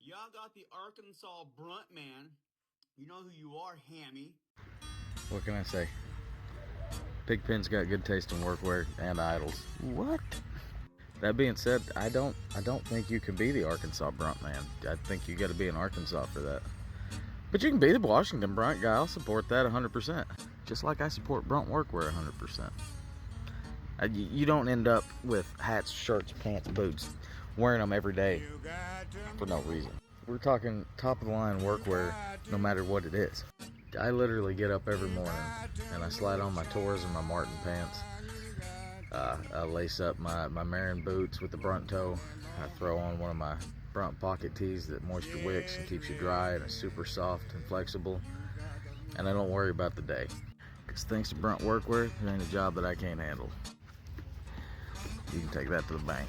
Y'all got the Arkansas Brunt Man. You know who you are, Hammy. What can I say? Pigpen's got good taste in workwear and idles. What? That being said, I don't think you can be the Arkansas Brunt Man. I think you got to be in Arkansas for that. But you can be the Washington Brunt guy. I'll support that 100%. Just like I support Brunt workwear 100%. You don't end up with hats, shirts, pants, boots, wearing them every day for no reason. We're talking top of the line workwear, no matter what it is. I literally get up every morning and I slide on my Tors and my Martin pants. I lace up my Marin boots with the Brunt toe. I throw on one of my Brunt pocket tees that moisture wicks and keeps you dry and is super soft and flexible. And I don't worry about the day. Because thanks to Brunt workwear, there ain't a job that I can't handle. You can take that to the bank.